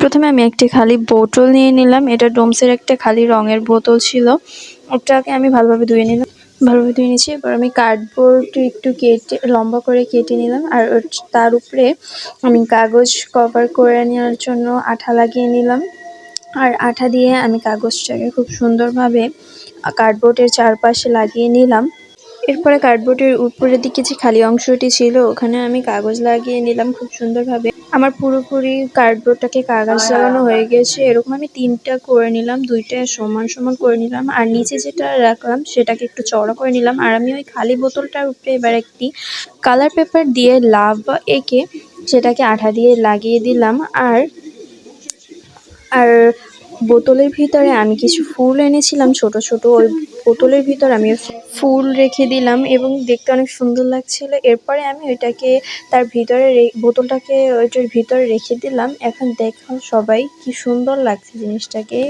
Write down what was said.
প্রথমে আমি একটি খালি বোতল নিয়ে নিলাম। এটা ডোমসের একটা খালি রঙের বোতল ছিল। ওটাকে আমি ভালোভাবে ধুয়ে নিলাম। ভালোভাবে ধুয়ে নিয়েছি। এবার আমি কার্ডবোর্ড একটু কেটে লম্বা করে কেটে নিলাম। আর তার উপরে আমি কাগজ কভার করে নেওয়ার জন্য আঠা লাগিয়ে নিলাম। আর আঠা দিয়ে আমি কাগজটাকে খুব সুন্দরভাবে কার্ডবোর্ডের চারপাশে লাগিয়ে নিলাম। এরপরে কার্ডবোর্ডের উপরের দিকে যে খালি অংশটি ছিল ওখানে আমি কাগজ লাগিয়ে নিলাম খুব সুন্দরভাবে। আমার পুরোপুরি কার্ডবোর্ডটাকে কাগজ লাগানো হয়ে গেছে। এরকম আমি 3টা করে নিলাম, 2টা সমান সমান করে নিলাম। আর নিচে যেটা রাখলাম সেটাকে একটু চওড়া করে নিলাম। আর আমি ওই খালি বোতলটার উপরে এবার একটি কালার পেপার দিয়ে লাভ এঁকে সেটাকে আঠা দিয়ে লাগিয়ে দিলাম। আর আর বোতলের ভিতরে আমি কিছু ফুল এনেছিলাম ছোট ছোট। ওই বোতলের ভিতর আমি ফুল রেখে দিলাম এবং দেখতে অনেক সুন্দর লাগছিল। এরপরে আমি ওইটাকে তার ভিতরে বোতলটাকে ওইটার ভিতরে রেখে দিলাম। এখন দেখো সবাই কি সুন্দর লাগছে জিনিসটাকে।